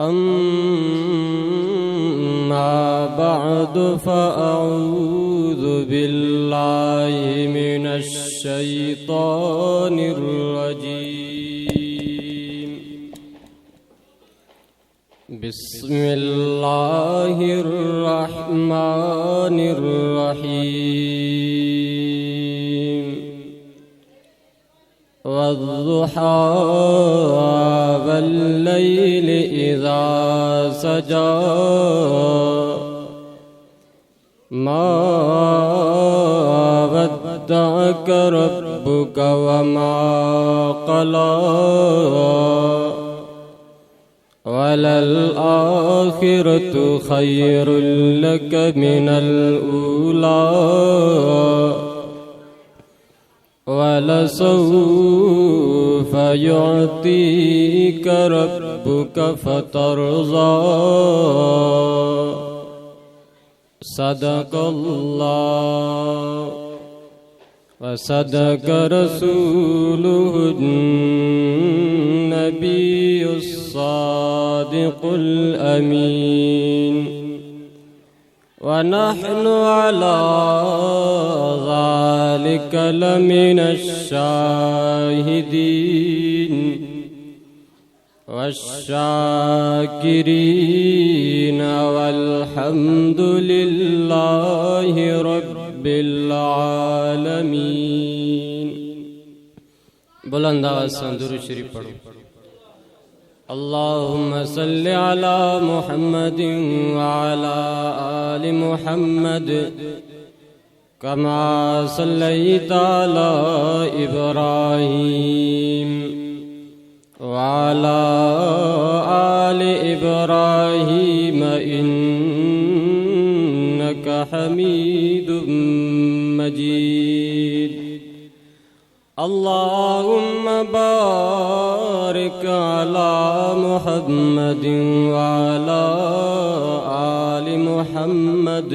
अम्मा बअदु फ़अऊज़ु बिल्लाहि मिनश शैतानिर रजीम। बिस्मिल्लाहिर रहमानिर रहीम। वद्दुहा वल्लैलि इज़ा सजा मा वद्दअक रब्बुक वमा क़ला वलल आखिरतु खैरुल लक मिनल ऊला वलसौफ युअतीक रब्बुक फतरज़ा। सदक़ल्लाह व सदक़ रसूलुहुन नबियुस सादिक़ुल अमीन। व नहनु अला ज़ालिक लमिनश शाहिदीन वश्शाकिरीन वल्हम्दुलिल्लाहि रब्बिल आलमीन। बुलंद आवाज़ से दुरूद शरीफ पढ़ो। अल्लाहुम्मा सल्लि अला मुहम्मदिन व अला आलि मुहम्मद कमा सल्लैता अला इब्राहीम व अला आलि इब्राहीम इन्नका हमीदुम मजीद। अल्लाहुम्मा बारिक अला मुहम्मदिन व अला आलि मुहम्मद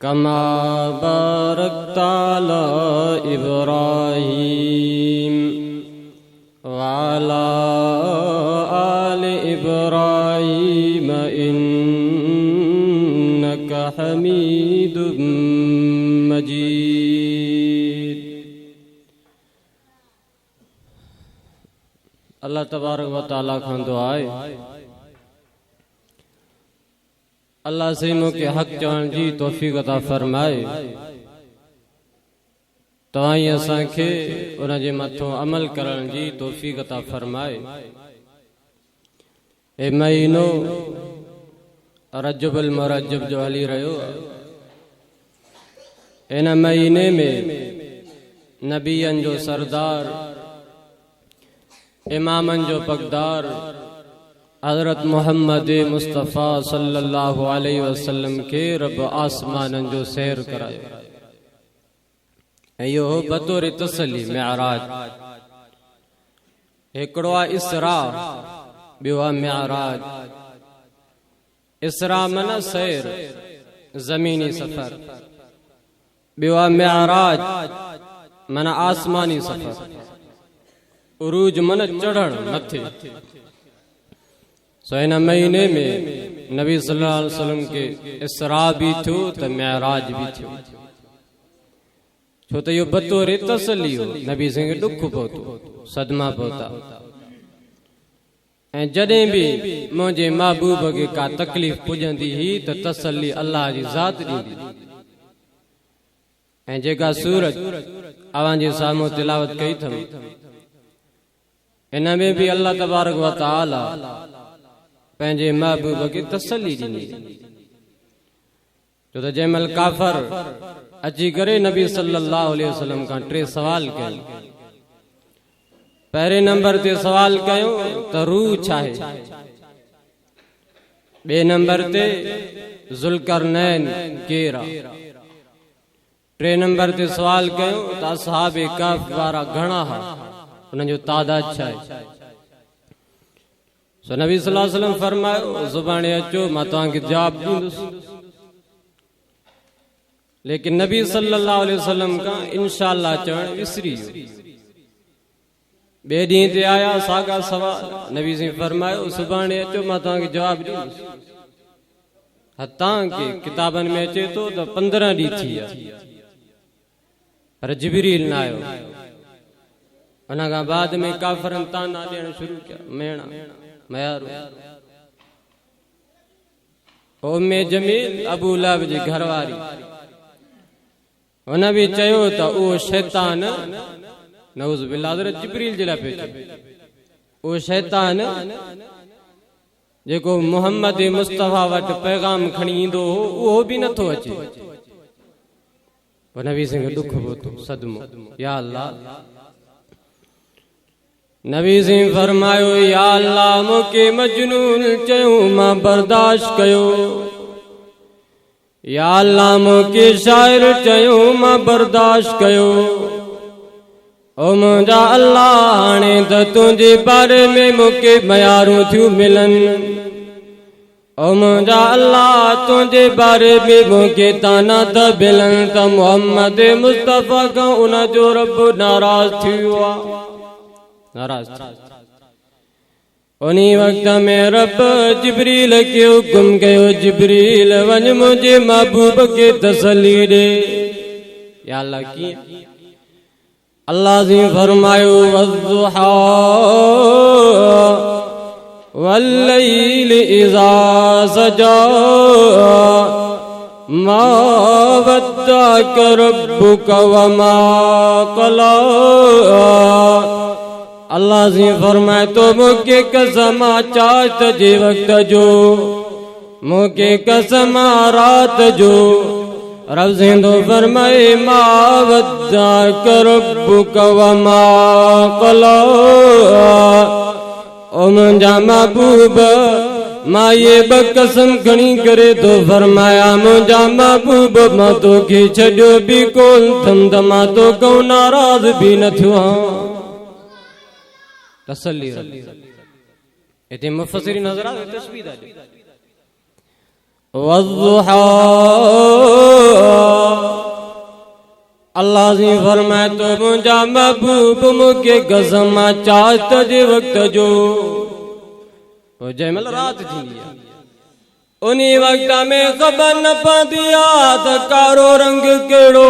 कमा बारकता अला इब्राहीम व अला आलि इब्राहीम इन्नका हमीदुम मजीद। अल्लाह तबारक व तआला खां दुआ आहे अल्लाह से मूंखे हक़ चवण जी तौफ़ीक़ अता फरमाए। तव्हां असांखे उन जे मथां अमल करण जी तौफ़ीक़ अता फरमाए। ए महीनो रजबुल मुरज्जब जो हली रहियो, इन महीने में नबियन जो सरदार, इमामन जो पगदार हज़रत मोहम्मद मुस्तफ़ा सल्लल्लाहु अलैहि वसल्लम के रब आसमानन जो सैर करायो। यो बतौर तसली मेराज। हिकिड़ो आहे इसरा, ॿियो आहे मेराज। इसरा मन सैर ज़मीनी सफ़र, ॿियो आहे मेराज मन आसमानी सफ़र। उरूज मन चढ़ण मथे। सो इन महीने में नबी सल्लल्लाहु अलैहि वसल्लम के इसरा भी थियो त मेराज भी थियो। छो त यो बतौर तसली हो, नबी सिंह दुख पहुतो, सदमा पहुता। ऐं जॾहिं बि मुंहिंजे महबूब खे का तकलीफ़ पुॼंदी ही त तसली अल्लाह जी ज़ात ॾींदी। ऐं जेका सूरत अवां जे साम्हूं तिलावत कई अथम, इन में भी अल्लाह तबारक व तआला पंहिंजे महबूब खे तसली ॾिनी। छो त जंहिंमहिल काफ़र अची करे नबी सल्लल्लाहु अलैहि वसल्लम खां टे सवाल कया। पहिरें नंबर ते सवाल कयो त रूह छा आहे। ॿिए नंबर ते ज़ुल्करनैन केर आहे। टे नंबर ते सवाल कयो त असहाबे कहफ वारा घणा हा, उन जो तादाद छा आहे। सो नबी सल्लल्लाहु अलैहि वसल्लम फरमायो ज़ुबाने अचो मां तव्हांखे जवाब ॾींदुसि। लेकिन नबी सल्लल्लाहु अलैहि वसल्लम का इंशाअल्लाह चवण विसरी वियो। बे ॾींहं ते आया सागा सवाल नबी सिंह फरमायो सुभाणे अचो मां तव्हांखे जवाब ॾींदुसि हतां के किताबनि में अचे थो त 15 ॾींहं थी विया पर जिबरील न आयो उन खां बाद में काफ़रनि ताना ॾियण शुरू कया मेणा मयारू उम्मे जमील अबू लहब जी घरवारी हुन बि चयो त उहो शैतान नऊज़ बिल्लाह हज़रत जिबरील जे लाइ पियो चए उहो शैतान जेको मोहम्मद मुस्तफ़ा वटि पैगाम खणी ईंदो हो उहो बि नथो अचे नबी सिंह दुख पहुतो सदमो या अल्लाह नबी सिंह फरमायो या अल्लाह मूंखे मजनून चयो मां बर्दाश्त कयो या अल्लाह मूंखे शाइर चयो मां बर्दाश्त कयो ओ मुंहिंजा अल्लाह हाणे त तुंहिंजे बारे में मूंखे मयारूं थियूं मिलनि ओ मुंहिंजा अल्लाह तुंहिंजे बारे में मूंखे ताना त मिलनि त मोहम्मद मुस्तफ़ा खां उन जो रब नाराज़ थी वियो आहे नाराज़ उन्हीं वक्त में रब जिबरील के हुक्म कयो जिबरील वञ मुंहिंजे महबूब खे तसल्ली ॾे या अल्लाह कीअं अल्लाह जी फरमायो वज़्ज़ुहा वल्लैलि इज़ा सजा मा वद्दअक रब्बुक वमा क़ला अल्लाह जी फरमाए तो मूंखे कसम चाहत जे वक्त जो मूंखे कसम रात जो रब सिंधो फरमाए मा वद्दअक रब्बुक वमा क़ला ओ मुंहिंजा महबूब मां ये ब कसम खणी करे तो फरमाया मुंहिंजा महबूब मां तोखे छॾियो बि कोन थम त मां तो को नाराज़ बि न थियो आहियां तसल्ली इते मुफस्सिरीन हज़रात तशबीह दा वज़्ज़ुहा अल्लाह जी फरमाए तो मुंहिंजा महबूब मूंखे कसम चाहत जे वक्त जो जंहिं महिल रात थींदी आहे उन वक्त में ख़बर न पवंदी आहे त कारो रंग कहिड़ो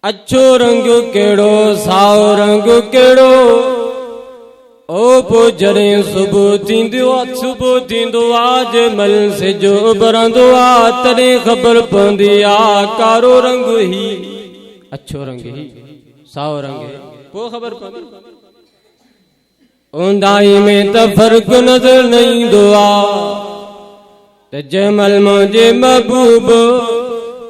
अच्छो रंग कहिड़ो साओ रंग कहिड़ो ओ पोइ जॾहिं सुबुह थींदो आहे जंहिंमहिल सिजो उभरंदो आहे तॾहिं ख़बर पवंदी आहे कारो रंग ही अच्छो रंग ही साओ रंग ही पोइ ख़बर पवंदी ऊंदाही में त फ़र्क़ु नज़र न ईंदो आहे त जंहिंमहिल मुंहिंजे महबूब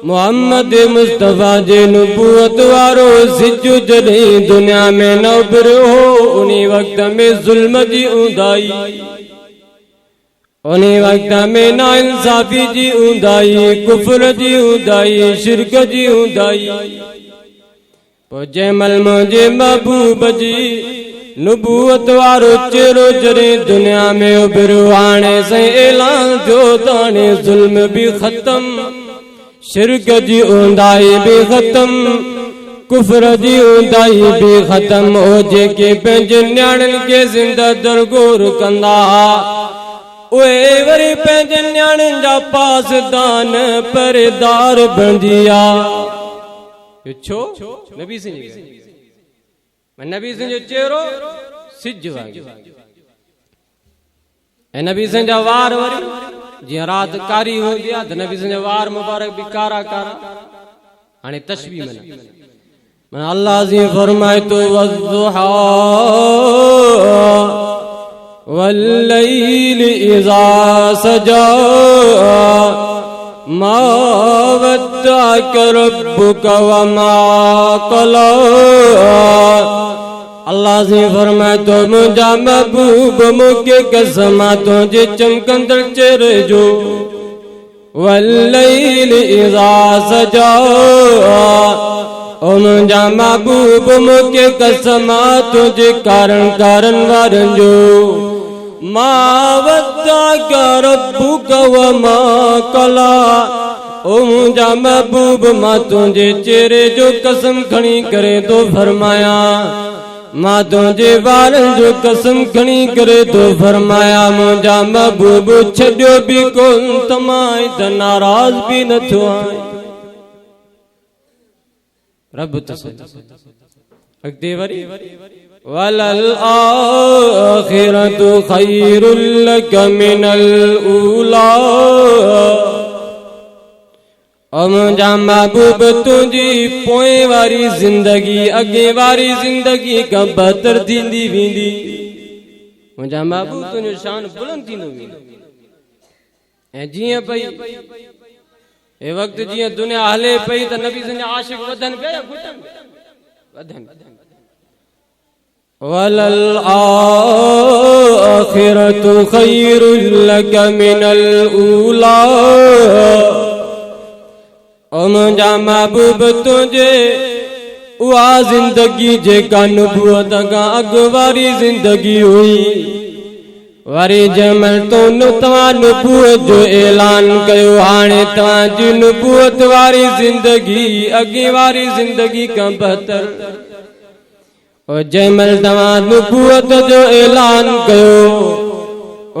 मोहम्मद मुस्तफ़ा जे नबूवत वारो सिज जॾहिं दुनिया में न उभरियो हो उन वक्त में ज़ुल्म जी ऊंदाही उन वक्त में नाइंसाफ़ी जी ऊंदाही कुफ्र जी ऊंदाही शिरक जी ऊंदाही पोइ जंहिंमहिल मुंहिंजे महबूब जी नबूवत वारो चेहरो जॾहिं दुनिया में उभरियो हाणे साईं ऐलान थियो त हाणे ज़ुल्म बि ख़तम शिरक जी ऊंदाही भी खत्म कुफ्र जी ऊंदाही भी खत्म हो जेके पंहिंजे न्याणनि खे ज़िंदा दरगोर कंदा उहे वरी पंहिंजे न्याणनि जा पासदान परेदार बणिजी आहे छो नबी सिंह जो चेहरो सिज वांगुरु ऐं नबी सिंह जा वार वरी जीअं रात कारी हूंदी आहे त नबी सिंह जा वार मुबारक बि कारा कारा हाणे तशबीह मन अल्लाह जी फरमाए तो वज़्ज़ुहा वल्लैलि इज़ा सजा मा वद्दअक रब्बुक वमा क़ला अल्लाह जी फरमाए तो मुंहिंजा महबूब मूंखे कसम तुंहिंजे चमकंदड़ चेहरे जो वल्लैलि इज़ा सजा ओ मुंहिंजा महबूब मूंखे कसम तुंहिंजे कारण वारनि जो मा वद्दअक रब्बुक वमा क़ला ओ मुंहिंजा महबूब मां तुंहिंजे चेहरे जो कसम खणी करे तो फरमाया मां तुंहिंजे ॿारनि जो कसम खणी करे तो फरमाया मुंहिंजा महबूब छॾियो बि कोन त मां त नाराज़ बि न थियो आहियां। रब अॻिते वरी वलल आखिरतु खैरुल लक मिनल ऊला। ओ मुंहिंजा महबूब तुंहिंजी पोइ वारी ज़िंदगी अॻे वारी ज़िंदगी खां बहितर थींदी वेंदी। मुंहिंजा महबूब तुंहिंजो शान बुलंद थींदो वेंदो। ऐं जीअं पई हे वक़्तु जीअं दुनिया हले पई त नबी जा आशिक़ वधनि पिया घटनि वधनि। वलल आखिरतु खैरुल लक मिनल ऊला। ओ मुंहिंजा महबूब तुंहिंजे उहा ज़िंदगी जेका नुबूअत खां अॻु वारी ज़िंदगी हुई। वरी जंहिंमहिल तव्हां नुबूअत जो ऐलान कयो हाणे तव्हांजी नुबूअत वारी ज़िंदगी अॻे वारी ज़िंदगी खां बहितर। और जंहिंमहिल तव्हां नुबूअत जो ऐलान कयो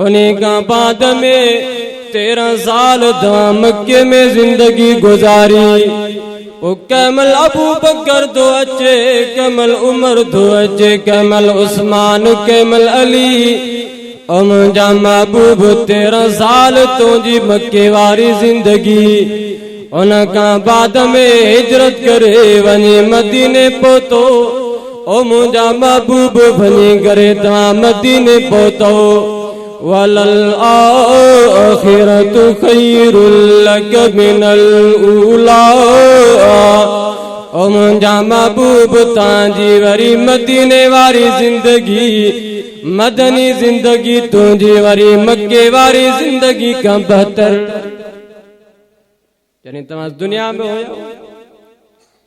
उन खां बाद में 13 साल तव्हां मक्के में ज़िंदगी गुज़ारी। ओ कंहिंमहिल अबू बकर थो अचे कंहिंमहिल उमर थो अचे कंहिंमहिल उस्मान कंहिंमहिल अली। ओ मुंहिंजा महबूब 13 साल तुंहिंजी मक्के वारी ज़िंदगी उन खां बाद में हिजरत करे वञी मदीने पहुतो। ओ मुंहिंजा महबूब वञी करे तव्हां मदीने पहुतो। वलल आखिरतु खैरुल लक मिनल ऊला। ओ मुंहिंजा महबूब तव्हांजी वरी मदीने वारी ज़िंदगी मदनी ज़िंदगी तुंहिंजी वरी मक्के वारी ज़िंदगी खां बहितर। यानी तव्हां दुनिया में हो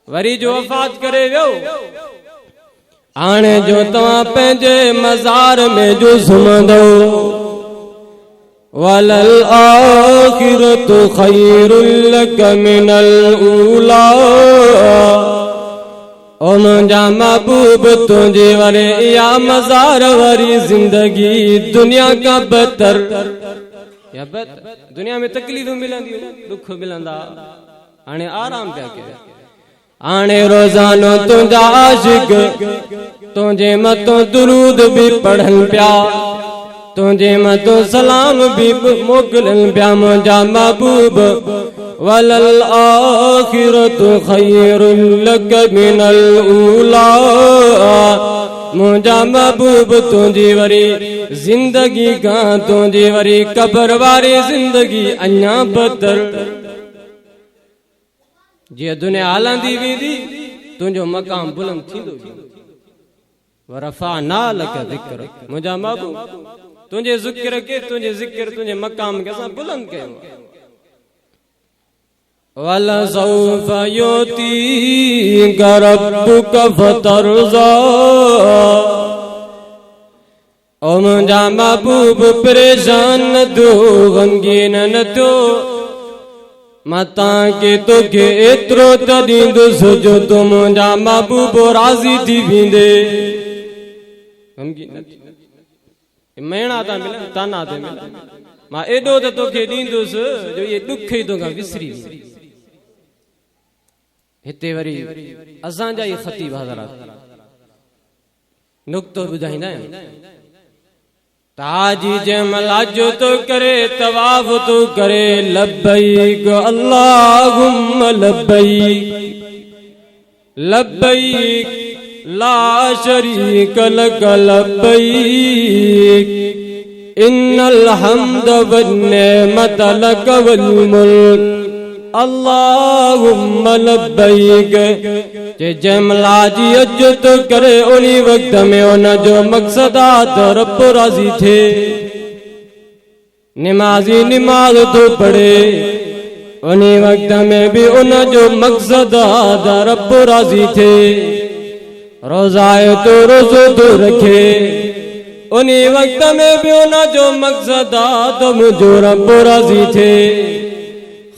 वरी जो वफ़ात करे वियो हाणे जो तव्हां पंहिंजे मज़ार में जो सुम्हंदो। वलल आखिरतु खैरुल लक मिनल ऊला। ओ मुंहिंजा महबूब तुंहिंजी वरी इहा मज़ार वारी ज़िंदगी दुनिया खां बहितर। दुनिया में तकलीफ़ मिलंदी दुख मिलंदा हाणे आराम पिया कयो। हाणे रोज़ानो तुंहिंजा आशिक़ तुंहिंजे मथां दुरूद बि पढ़नि पिया तुंहिंजे मथां सलाम बि मोकिलनि पिया। मुंहिंजा महबूब वलल आखिरतु खैरुल लक मिनल ऊला। मुंहिंजा महबूब तुंहिंजी वरी ज़िंदगी खां तुंहिंजी वरी क़ब्र वारी ज़िंदगी अञा बहितर। जीअं दुनिया हलंदी वेंदी तुंहिंजो मक़ाम बुलंद थींदो वेंदो। वरफ़अना लक ज़िक्र मुंहिंजा महबूब तुंहिंजे ज़िक्र खे तुंहिंजे ज़िक्र तुंहिंजे मक़ाम खे असां बुलंद कयो। वलसौफ युतीक रब्बुक फतरज़ा। ओ मुंहिंजा महबूब परेशान न थियो ग़मगीन न थियो। मां तव्हांखे तोखे एतिरो त ॾींदुसि जो तूं मुंहिंजा महबूब राज़ी थी वेंदे। मेणा था मिलनि ताना था मिलनि मां एॾो त तोखे ॾींदुसि जो इहे ॾुख ई तोखां विसरी वेंदी। हिते वरी असांजा ई ख़तीब हज़रात नुक़्तो ॿुधाईंदा आहिनि। ताजी जंहिंमहिल हज तो करे तवाफ़ तो करे लब्बैक अल्लाहुम्म लब्बैक लब्बैक ला शरीक लक लब्बैक इन्नल हम्द वन निअमत लक वल मुल्क अल्लाहुम्म लब्बैक। जंहिंमहिल हाजी हज तो करे उन वक़्त में उन जो मक़सद आहे त रब राज़ी थिए। निमाज़ी निमाज़ तो पढ़े उन वक़्त में भी उन जो मक़सद आहे त रब राज़ी थिए। रोज़ाए तो रोज़ो तो रखे उन वक़्त में भी उन जो मक़सद आहे त मुंहिंजो रब राज़ी थिए।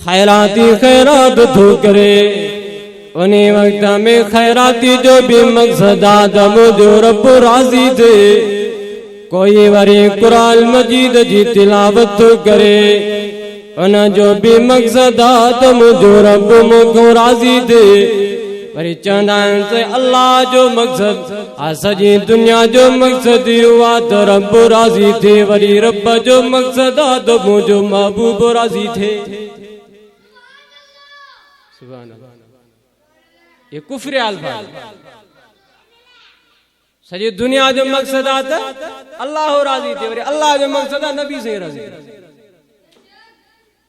खैराती खैरात तो करे उन्हीं वक्त में खैराती जो भी मकसद आदम जो रब राजी थे कोई वरी कुरान मजीद जी तिलावत करे उन जो भी मकसद आदम जो रब मुझको राजी थे वरी चवंदा से अल्लाह जो मकसद आ सॼी दुनिया जो मकसद हुआ तो रब राजी थे वरी रब जो मकसद आदम जो महबूब राजी थे। सुभान अल्लाह, ये कुफ्र अल्फाज। सॼी दुनिया जो मकसद आता अल्लाह राजी थे वरी अल्लाह जो मकसद आ नबी से राजी,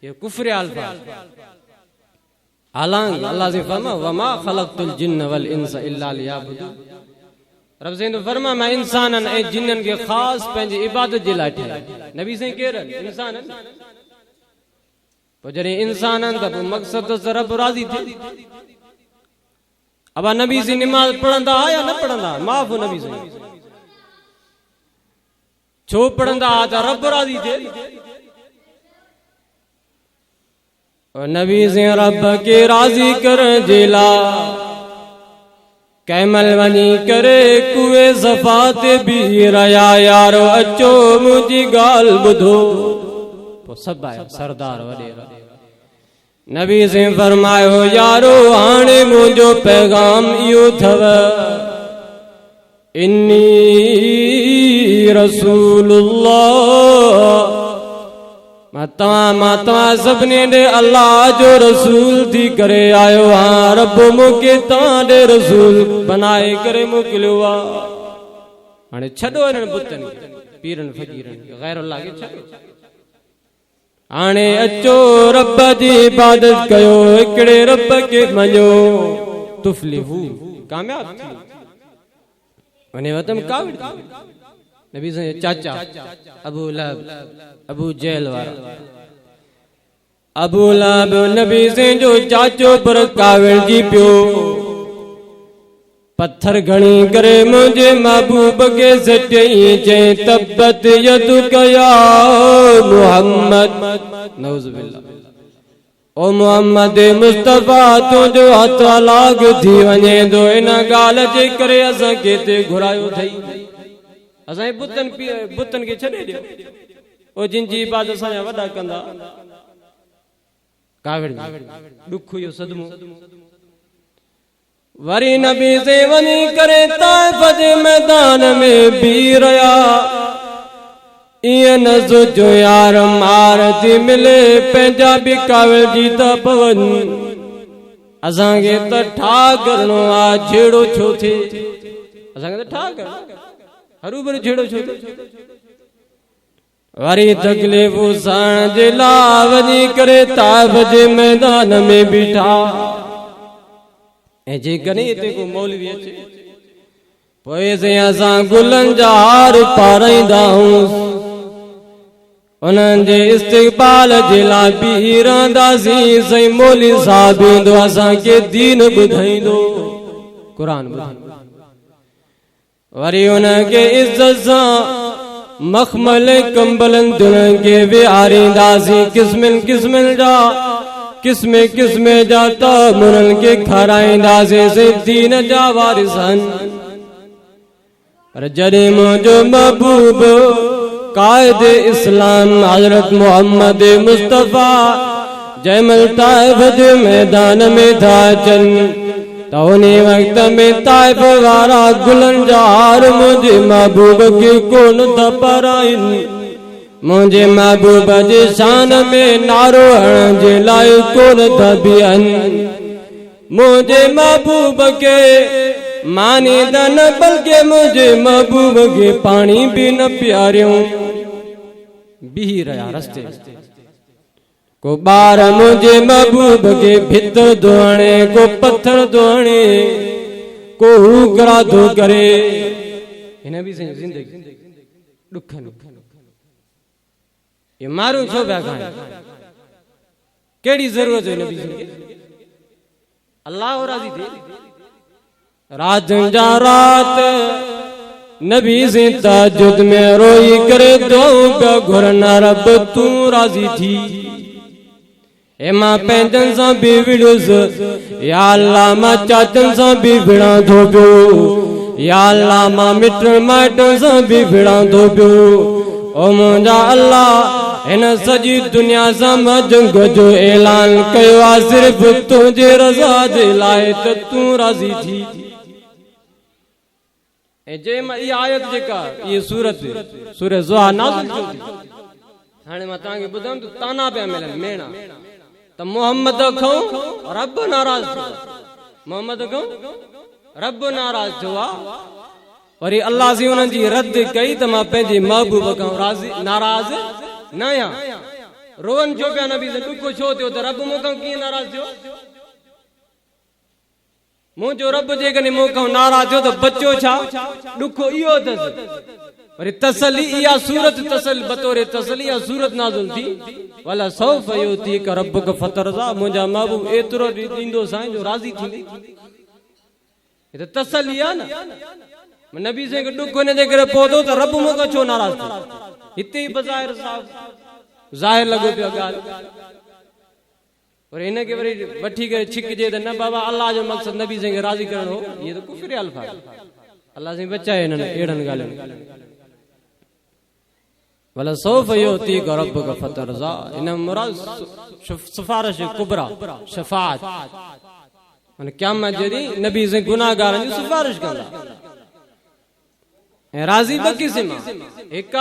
ये कुफ्र अल्फाज। हालांकि अल्लाह से फरमा वमा खलक़तुल जिन्न वल इंस इल्ला लियअबुदून। रब से तो फरमा मैं इंसानन ए जिन्नन के खास पंहिंजी इबादत जे लाइ ठाहिया। नबी से केरन इंसानन पोइ जॾहिं इंसानन त पोइ मकसद तो रब राजी थे। अब नबी से नमाज पढ़ंदा या न पढ़ंदा माफ नबी से छो पढ़ंदा त रब राजी थे। और नबी से रब के राजी कर जेला कैमल वनी करे कुए सफात भी रया यारो अचो मुझी गाल बुधो तो सब आया सरदार वडेरा। नबी से फरमायो यारो हाणे मुझो पैगाम इहो थव इन्नी रसूलुल्लाह माता सभिनी ॾे अल्लाह जो रसूल थी करे आयो हाँ रब मूंखे तव्हां ॾे रसूल बनाए करे मोकिलियो आहे। हाणे छॾो हिननि बुतनि पीरनि फ़क़ीरनि गैर अल्लाह खे छॾो हाणे अचो रब जी इबादत कयो हिकिड़े रब खे मञो तुफ़्लिहू कामयाब थी वञे वतम काविड़। नबी से चाचा अबू लहब अबू जहल वारा अबू लहब नबी से जो चाचो पर काविड़ जी पियो पत्थर घणी करे मुझे महबूब के सटई चे तब्बत यदुक या मोहम्मद नऊज़ुबिल्लाह ओ मोहम्मद मुस्तफा तो जो हथ लाग थी वञे तो इन ॻाल्हि जे करे असां के ते घुरायो थई असां बुतन के छॾे ॾियो ओ जिन जी इबादत असांजा वॾा कंदा काविड़ दुख इहो सदमो। वरी नबी से वञी करे ताइफ़ जे मैदान में बीह रहिया ईअं न सोचो यार मार थी मिले पंहिंजा बि काविड़ जी था पवनि असांखे त ठा करणो आहे छेड़ो छो थिए असांखे त ठा करणो हरू भरू छेड़ो छो थिए। वरी तकलीफ़ूं सहण जे लाइ वञी करे ताइफ़ जे मैदान में बीठा ऐं जेकॾहिं हिते को मौलवी अचे पोइ से असां गुलनि जा हार पाराईंदा आहियूं उन्हनि जे इस्तक़बाल जे लाइ बीह रहंदासीं सही मौलवी साहिब ईंदो असांखे दीन ॿुधाईंदो क़ुरान ॿुधाईंदो। वरी उनखे इज़्ज़त सां मखमल कंबलनि दुल्हन के विहारींदासीं किस्मनि किस्मनि जा किस्मे किस्मे जा तामुरनि के खाराईंदासीं से दीन जा वारिसन। पर जॾहिं मुंहिंजो महबूब कायद इस्लाम हज़रत मोहम्मद मुस्तफ़ा जंहिंमहिल ताइफ़ जे मैदान में था अचनि त उन वक्त में ताइफ़ वारा गुलनि जा हार मुंहिंजे महबूब खे कोन था पाराइनि मुंहिंजे महबूब जे शान में नारो हणण जे लाइ कोन था बीहनि मुंहिंजे महबूब खे मानींदा न बल्कि मुंहिंजे महबूब खे पाणी बि न पियारियूं बीह रहिया रस्ते को ॿार मुंहिंजे महबूब खे भित थो हणे को पत्थर थो हणे को हुकरा थो करे हिन बि ज़िंदगी ॾुख ये मारूं छो पिया खाइनि कहिड़ी ज़रूरत हुई नबी खे अल्लाह राज़ी थिए रात जा रात नबी से तहज्जुद में रोई करे दुआऊं पिया घुरन रब तूं राज़ी थी ए मां पंहिंजनि सां बि विड़ुसि या अल्लाह मां चाचनि सां बि विड़ा थो पियो या अल्लाह मां मिटनि माइटनि सां बि विड़ा थो पियो ओ मुंहिंजा अल्लाह इन सॼी दुनिया सां मां जंग जो ऐलान कयो आहे सिर्फ़ तुंहिंजे रज़ा जे लाइ त तूं राज़ी थी ऐं जंहिं मां इहा आयत जेका इहा सूरत ज़ुहा नाज़िल थी हाणे मां तव्हांखे ॿुधायां त ताना पिया मिलनि मेणा त मोहम्मद खां रब नाराज़ थियो मोहम्मद खां रब नाराज़ थियो आहे वरी अल्लाह से उन्हनि जी रद कई त मां पंहिंजे महबूब खां नाराज़ न आहियां रोवन छो पिया नबी से ॾुखो छो थियो त रब मूंखां कीअं नाराज़ थियो मुंहिंजो रब जेकॾहिं मूंखां नाराज़ थियो त बचो छा ॾुखो इहो अथसि वरी तसली इहा सूरत तसली बतौर तसली इहा सूरत नाज़िल थी वला सौफ युतीक रब्बुक फतरज़ा मुंहिंजा महबूब एतिरो ॾींदो साईं जो राज़ी थींदी हे त तसली आहे न नबी से ॾुख हुन जे करे पहुतो त रब मूंखां छो नाराज़ थियो हिते ई बज़ाहिर ज़ाहिर लॻो पियो ॻाल्हि पर हिनखे वरी वठी करे छिकजे त न बाबा अल्लाह जो मक़सदु नबी से राज़ी करणो हो इहे त कुफ़र अल्फाज़ अल्लाह से बचाए हिननि अहिड़नि ॻाल्हियुनि वला सौफ युतीक रब्बुक फतरज़ा इन मुराद सिफारिश कुबरा शफाअत माने क़यामत जे ॾींहुं नबी से गुनाहगारनि जी सिफारिश कंदा राज़ी ब क़िस्म हिक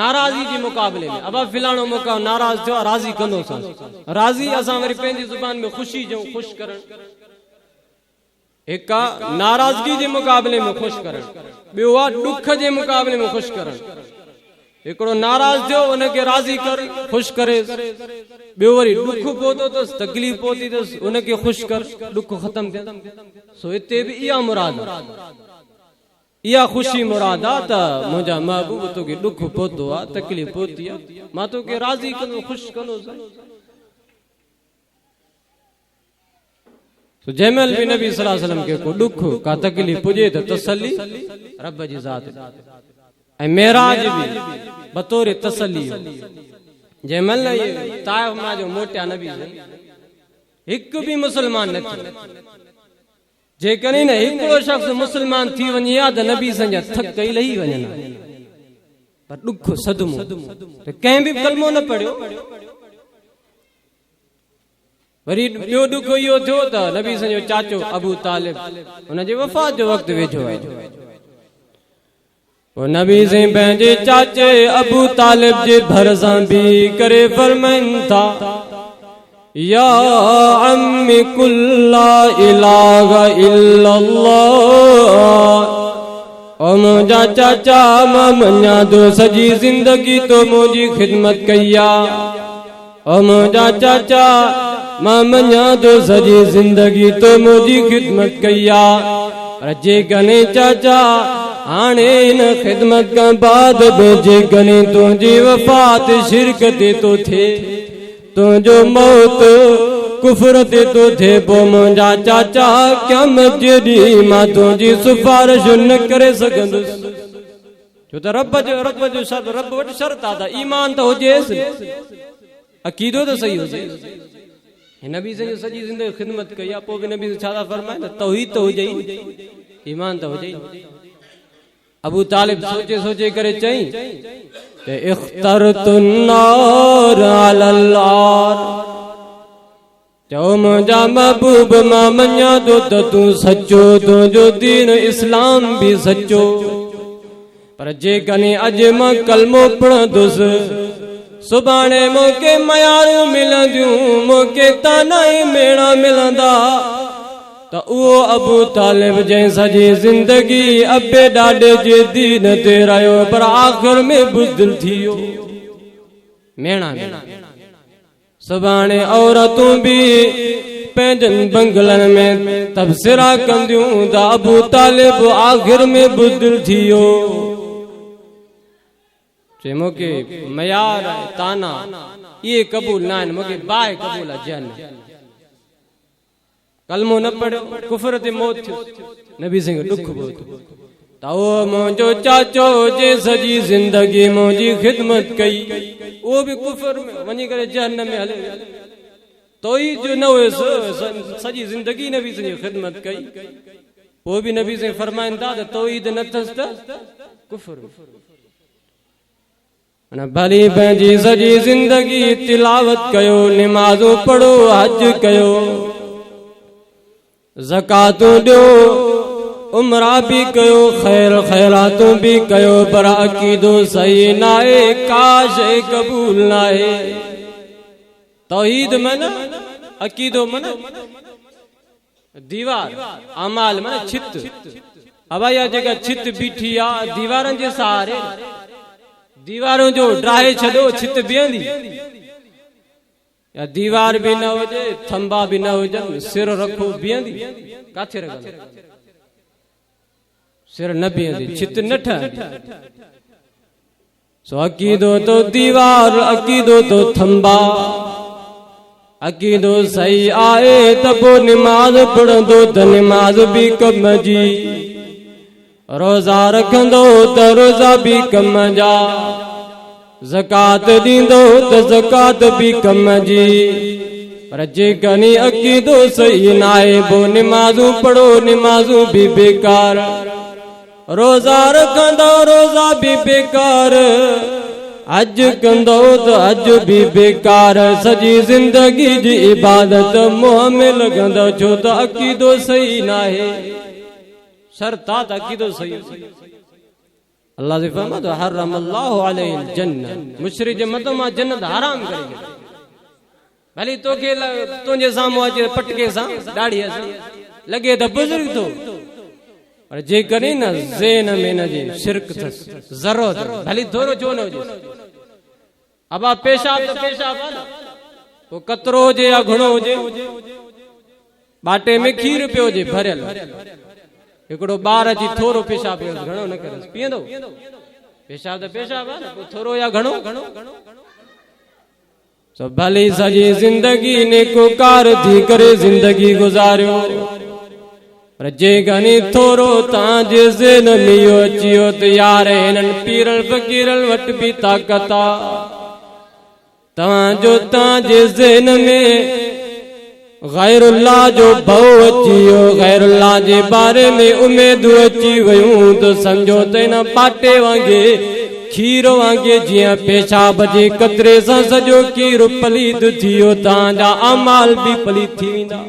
नाराज़ी जे मुक़ाबले में अबा फिलाणो मौका नाराज़ थियो राज़ी कंदो राज़ी असां वरी पंहिंजी ज़ुबान में ख़ुशी जो ख़ुशि करण हिक नाराज़गी जे मुक़ाबले में ख़ुशि करण ॿियो आहे ॾुख जे मुक़ाबले में ख़ुशि करण हिकिड़ो नाराज़ थियो उनखे राज़ी कर ख़ुशि करे ॿियो वरी ॾुख पहुतो अथसि तकलीफ़ पहुती अथसि उनखे ख़ुशि कर ॾुख ख़तम थिए सो हिते बि इहा मुराद इहा ख़ुशी मुराद आहे त मुंहिंजा महबूब तोखे ॾुख पहुतो आहे तकलीफ़ पहुती आहे मां तोखे राज़ी कंदो ख़ुशि कंदुसि जंहिंमहिल बि नबी सल्लल्लाहु अलैहि वसल्लम खे को ॾुख का तकलीफ़ पुॼे त तसली रब जी ज़ात ऐं मेराज बि बतौर तसली जंहिंमहिल ताइफ मां जो मोटिया नबी हिकु बि मुस्लमान न थियो जेकॾहिं न हिकिड़ो शख़्स मुस्लमान थी वञे हा त नबी संजा थक ई लही वञनि पर ॾुख सदमो त कंहिं बि कलमो न पढ़ियो वरी ॿियो ॾुख इहो थियो त नबी संजो चाचो अबू तालिब हुनजे वफ़ात जो वक़्तु वेझो आहे नबी से पंहिंजे चाचे अबू तालिब जे भरिसां बि करे फरमाइनि था या अम्मी कुल ला इलाहा इल्लल्लाह ओ मुंहिंजा चाचा मां मञा थो सॼी ज़िंदगी तो मुंहिंजी ख़िदमत कई आहे ओ मुंहिंजा चाचा मां मञा थो सॼी ज़िंदगी तो मुंहिंजी ख़िदमत कई आहे पर जेकॾहिं चाचा हाणे हिन ख़िदमत खां बाद बि जेकॾहिं तुंहिंजी वफ़ात शिरक ते तो थिए तुंहिंजो मौत कुफर ते तो थिए पोइ मुंहिंजा चाचा क़यामत जे ॾींहुं मां तुंहिंजी सिफारिश न करे सघंदुसि छो त रब जो शर्त रब वटि शर्त आहे त ईमान त हुजेसि अक़ीदो त सही हुजे नबी से सॼी ज़िंदगी ख़िदमत कई आहे पोइ बि नबी छा था फरमाए त तौहीद त हुजे ईमान त हुजे अबू तालिब सोचे करे चई त इख्तरतुन नार अलल नार चओ मुंहिंजा महबूब मां मञा थो त तूं सचो तुंहिंजो दीन इस्लाम बि सचो पर जेकॾहिं अॼु मां कलमो पढ़ंदुसि सुभाणे मूंखे मयारूं मिलंदियूं मूंखे ताना ई मेणा मिलंदा त उहो अबू तालिब जंहिं सॼी ज़िंदगी अबे ॾाॾे जे दीन ते रहियो पर आख़िर में बुज़दिल थी वियो मेणा सुभाणे औरतूं बि पंहिंजनि बंगलनि में तबसरा कंदियूं त अबू तालिब आख़िर में बुज़दिल थी वियो चए मूंखे मयार ताना इहे क़बूल न आहिनि मूंखे बाहि क़बूल आहे जन कलमो न पढ़ियो कुफर ते मौत थियो नबी सिंह ॾुख पहुतो त उहो मुंहिंजो चाचो जे सॼी ज़िंदगी मुंहिंजी ख़िदमत कई उहो बि कुफर में वञी करे जहन्नम में हले तौहीद जो न हुयसि सॼी ज़िंदगी नबी जी ख़िदमत कई, पोइ बि नबी से फरमाइनि था त तौहीद न अथसि त कुफ्र। भली पंहिंजी सॼी ज़िंदगी तिलावत कयो, निमाज़ूं पढ़ो, हज कयो, ज़कातूं ॾियो, उमरा भी कयो, खैर खैरातूं भी कयो, पर अकीदो सही नाहे, का शइ क़बूल नाहे। तौहीद मन अकीदो मन दीवार, अमाल मन छित। अब या जगह छित बीठी आ दीवारनि जे सहारे, दीवारों जो ड्राहे छॾो छित बीहंदी, या दीवार भी न हुजे, थंबा भी न हुजनि, सिर रखो बीहंदी, काथे रखंदी? सिर न बीहंदी, छित न ठहंदी। सो अकीदो तो दीवार, अकीदो तो थंबा, अकीदो सही आए त पोइ निमाज़ पढ़ंदो त निमाज़ भी कम जी, रोज़ा रखंदो त रोज़ा भी कम जा, ज़कात ॾींदो त ज़कात भी कम जी। पर जेकॾहिं अकीदो सही नाहे, पोइ निमाज़ूं पढ़ो, निमाज़ूं भी बेकार, रोज़ा रखंदो रोज़ा भी बेकार, हज कंदो त हज भी बेकार, सॼी ज़िंदगी जी इबादत मुंहं में लॻंदो, छो त अकीदो सही नाहे। शर्त आहे त अकीदो सही। अल्लाह जे फरमायो त हरम अल्लाहु अलैहिल जन्नत, मुशरिक जे मथां मां जन्नत हराम करे छॾी। भली तोखे तुंहिंजे साम्हूं अचे पटके सां ॾाढ़ीअ सां लॻे त बुज़ुर्ग थो, पर जेकॾहिं न ज़हन में न जे शिरक अथसि, ज़रूरत भली थोरो छो न हुजे। अब पेशाब त पेशाब आहे न, पोइ कतरो हुजे या घणो हुजे, बाटे में खीर पियो हुजे भरियल, हिकिड़ो ॿार अची थोरो पेशाब पियो, घणो न करे पीअंदो? पेशाब त पेशाब आहे न, पोइ थोरो या घणो। सो भली सॼी ज़िंदगी नेकोकार थी करे ज़िंदगी गुज़ारियो, पर जेकॾहिं थोरो तव्हांजे ज़हन में इहो अची वियो त यार हिननि पीरल फ़कीरनि वटि बि ताक़त आहे, तव्हांजे ज़हन में गैरुल्लाह जो भउ अची वियो, गैरुल्लाह जे बारे में उमेदूं अची वियूं, त सम्झो त हिन पाटे वांगुरु खीर वांगुरु जीअं पेशाब जे कतरे सां सॼो खीर पलीद थी वियो, तव्हांजा अमाल भी पलीद थी वेंदा।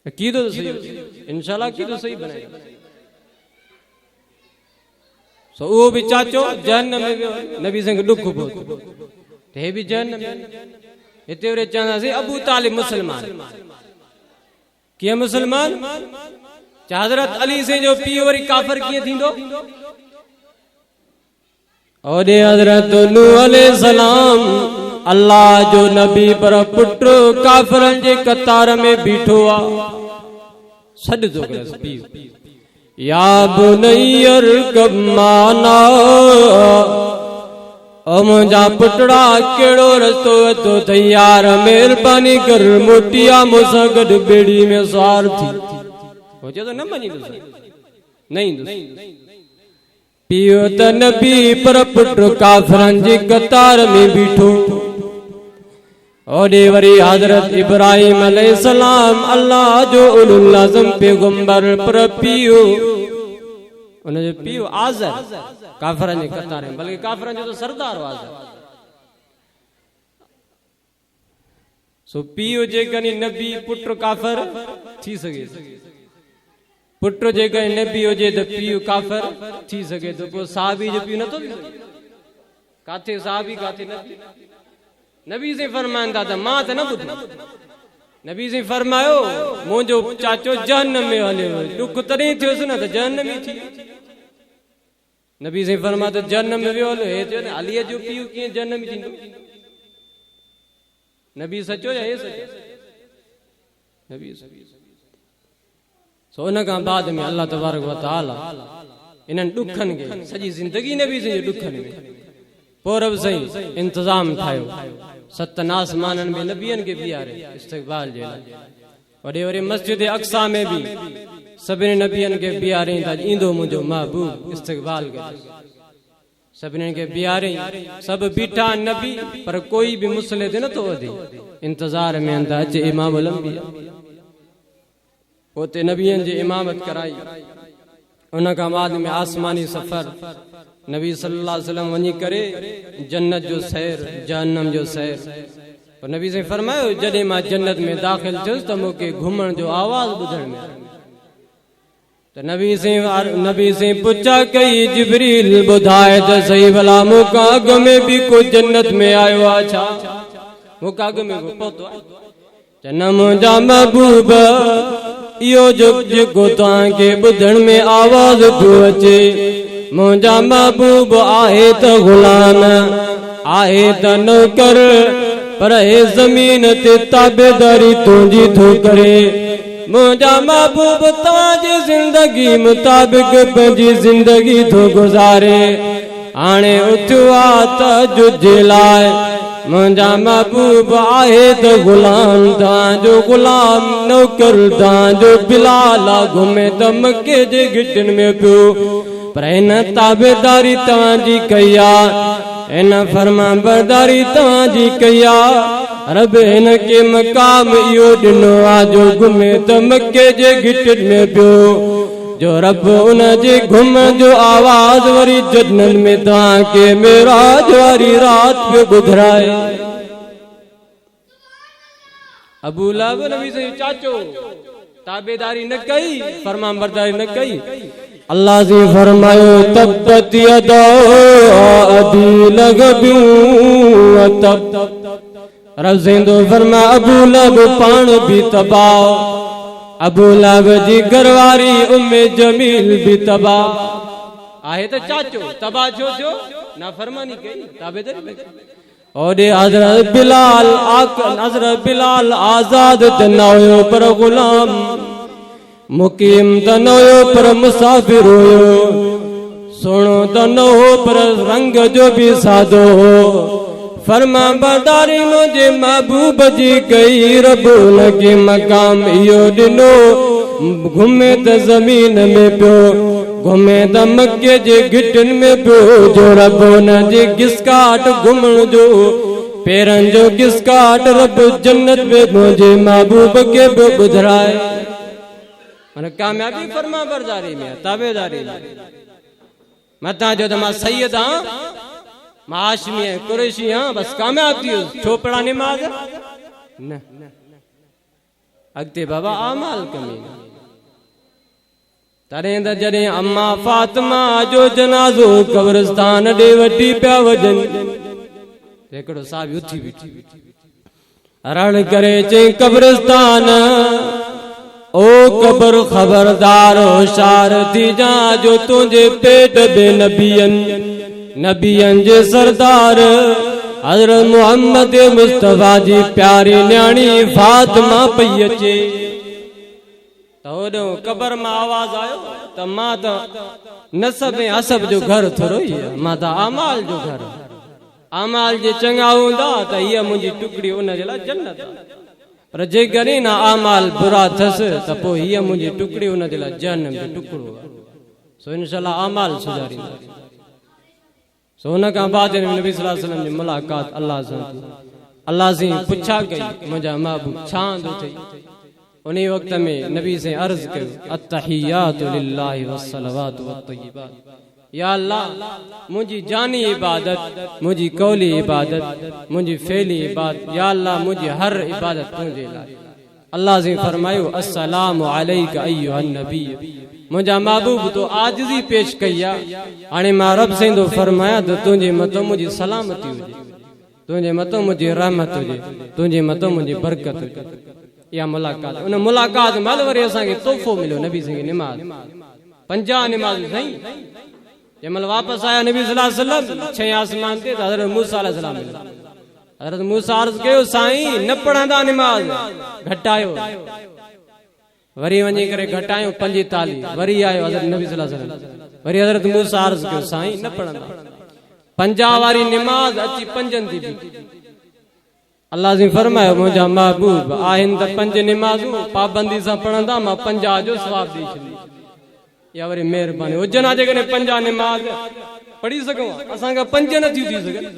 अकीदो तो सही, इंशाअल्लाह अकीदो सही बनाएगा। सो वो भी चाचो जहन्नम में वियो, नबी संग दुख पहुतो, ते भी जहन्नम में। हिते वरी चवंदासीं अबू तालिब मुसलमान, कीअं मुसलमान? हज़रत अली से जो पीउ वरी काफ़िर कीअं थींदो? ओॾे हज़रत नूह अलैहिस्सलाम अल्लाह जो नबी, पर पुटु काफ़िरनि जे कतार में बीठो आ, छॾ थो करेसि पीउ। या बुनैया अर्कब माना, ओ मुंहिंजा पुटड़ा कहिड़ो रस्तो वरितो अथई यार, महिरबानी कर मोटिया मूंसां गॾु ॿेड़ी में सवार थी। हो चए थो न मञींदुसि, न ईंदुसि। पीउ त नबी, पर पुटु काफ़िरनि जे कतार में बीठो। ओॾे वरी हज़रत इब्राहिम अलैहिस्सलाम अल्लाह जो उलुल अज़म पैगंबर, पर पीउ उनजो पीउ आज़र काफ़िरनि जे कतार में, बल्कि काफ़िरनि जो त सरदार आज़र। सो पीउ जेकॾहिं नबी, पुटु काफ़िर थी सघे, पुटु जेकॾहिं नबी हुजे त पीउ काफ़िर थी सघे थो, पोइ साहबी जो पीउ नथो थी सघे? काथे साहबी काथे नबी? नबी से फरमाइनि था त मां त न ॿुधो। नबी से फरमायो मुंहिंजो चाचो जहन्नम में हलियो, दुख तॾहिं थियोसि न त जहन्नम ई थी। नबी से फरमायो त जहन्नम में वियो हलियो, हे चयो न अलीअ जो पीउ कीअं जहन्नम में थींदो? नबी सचो या हे सचो? नबी सचो। सो उन खां बाद में अल्लाह तबारक व तआला इन्हनि ॾुखनि खे, सॼी ज़िंदगी नबी जे ॾुखनि में, पोइ रब साईं इंतज़ाम ठाहियो, 7 आसमाननि में नबियनि खे बीहारे इस्तक़बाल जे लाइ। वॾे वॾे मस्जिद अक्सा में भी सभिनी नबियनि खे बीहारे, ईंदो मुंहिंजो महबूब इस्तक़बाल करे। सभिनी खे बीहारे सब बीठा नबी पर कोई भी मुसले ते नथो वधे इंतजार में अंदा अचे इमाम लंबिया होते नबियन जी इमामत कराई उन का बाद में आसमानी सफर नबी सल्लल्लाहु अलैहि वसल्लम वनी करे जन्नत जो सैर जहन्नम जो सैर और नबी से फरमायो जडे मां जन्नत में दाखिल थियुस त मूंखे घुमण जो आवाज ॿुधण में तो नबी से पुछा कई जिब्रील बुधाए त सही भला मूंखां अॻ में भी को जन्नत में आयो आ छा मूंखां अॻ में को पहुतो आहे चन मुंहिंजा महबूब इहो जेको तव्हांखे ॿुधण में आवाज़ पियो अचे मुंहिंजा महबूब आहे त गुलाम आहे त नौकर पर हे ज़मीन ते ताबेदारी तुंहिंजी थो करे मुंहिंजा महबूब तव्हांजी ज़िंदगी मुताबिक़ पंहिंजी ज़िंदगी थो गुज़ारे हाणे उथियो आहे तहज्जुद जे लाइ मुंहिंजा महबूब आहे त गुलाम तव्हांजो गुलाम नौकर तव्हांजो बिलाल आहे घुमे त मके जे गिटनि में पियो पर हिन ताबेदारी तव्हांजी कई आहे हिन फर्मा बरदारी तव्हांजी कई आहे रब हिन खे मक़ाम इहो ॾिनो आहे जो घुमे त मके जे गिटनि में पियो जो रब उन जे घुम जो आवाज़ वरी जन्नत में तव्हांखे मेराज वारी रात पे ॿुधाए अबू लहब नबी से चाचो ताबेदारी न कई फरमान बरदारी न कई अल्लाह से फरमायो तब्बत यदा अबी लहब तब रब सिंधु फरमा अबू लहब पाण भी तबाह अबू लहब जी घरवारी उम्मे जमील भी तबाह आहे त चाचो तबाह छो थियो ना फरमानी कई ताबेदारी न कई और हजरत बिलाल आजाद त न हुयो पर गुलाम मुकीम त न हुयो पर मुसाफिर हुयो सोणो त न हो पर रंग जो भी सादो हो फरमा बरदारी मुंहिंजे महबूब जी कई रब उनखे मक़ाम इहो ॾिनो घुमे त ज़मीन में पियो घुमे त मके जे गिटनि में पियो जो रब उन जे गिसकाट घुमण जो पेरनि जो गिसकाट रब जन्नत में मुंहिंजे महबूब खे बि ॿुधाए माना कामयाबी फरमा बरदारी में ताबेदारी में मतां जो त मां सैयद आहियां मां हाशमी आहियां कुरैशी आहियां बस कामयाब थी वियुसि छोपड़ा निमाज़ न अॻिते बाबा आमाल कमी तॾहिं त जॾहिं अम्मा फातिमा जो जनाज़ो कब्रिस्तान ॾे वठी पिया वञनि हिकिड़ो साहिब उथी बीठी रण करे चई कब्रिस्तान ओ कब्र खबरदार होशियार थी जा जो तुंहिंजे पेट में नबियन जे सरदार हज़रत मोहम्मद मुस्तफा जी प्यारी न्याणी फातिमा पई अचे तो ओडो कब्र में आवाज आयो तो मां तो नसब ऐं हसब जो घर थोरो ही मां तो आमाल जो घर आमाल जे चंगा हूंदा त हीअ मुंहिंजी टुकड़ी उन जे लाइ जन्नत पर जेकर न आमाल बुरा अथसि त पोइ हीअ मुंहिंजी टुकड़ी उन जे लाइ जहन्नम जो टुकड़ो आहे सो इंशाअल्लाह आमाल सुधारींदा सो हुन खां बाद नबी सल्लल्लाहु अलैहि वसल्लम जी मुलाक़ात अल्लाह सां अल्लाह से पुछा कई मुंहिंजा महबूब छा आंदो अथई उन वक़्त में नबी से अर्ज़ कयो अत्तहियातु लिल्लाहि वस्सलवातु वत्तय्यिबात या अल्लाह मुंहिंजी जानी इबादत मुंहिंजी कौली इबादत मुंहिंजी फेली इबादत या अल्लाह मुंहिंजी हर इबादत तुंहिंजे लाइ अल्लाह से फरमायो अस्सलामु अलैका अय्युहन नबी मुंहिंजा महबूब तो आजिज़ी पेश कई आहे हाणे मां रब से तो फरमाया त तुंहिंजे मथां मुंहिंजी सलामती हुजे तुंहिंजे मथां मुंहिंजी रहमत हुजे तुंहिंजे मथां मुंहिंजी बरकत हुजे या मुलाक़ात उन मुलाक़ात महिल वरी असांखे तोहफ़ो मिलियो नबी सिंह निमाज़ 50 निमाज़ साईं जंहिं महिल वापसि आया नबी सल्लल्लाहु अलैहि वसल्लम 6 आसमान ते हज़रत मूसा अलैहि सलाम मिलिया हज़रत मूसा अर्ज़ कयो साईं न पढ़ंदा निमाज़ घटायो वरी वञी करे घटायो 45 वरी आयो हज़रत नबी सल्लल्लाहु अलैहि वसल्लम वरी हज़रत मूसा अर्ज़ कयो साईं न पढ़ंदा 50 वारी निमाज़ अची 5 थी बीठी अल्लाह जी फरमायो मुंहिंजा महबूब आहिनि त 5 निमाज़ूं पाबंदी सां पढ़ंदा मां 50 जो सवाब ॾेई छॾींदुसि या वरी महिरबानी हुजनि जेकॾहिं 50 निमाज़ पढ़ी सघूं असांखां 5 नथियूं थी सघनि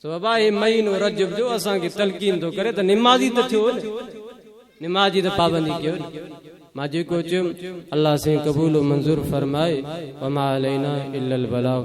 तो बाबा हे महीनो रजब जो असांखे तलकीन थो करे त निमाज़ी त थियो न निमाज़ी त पाबंदी कयो मां जेको चयुमि अल्लाह से कबूल मंज़ूर फरमाए वमा अलैना इल्लल बलाग।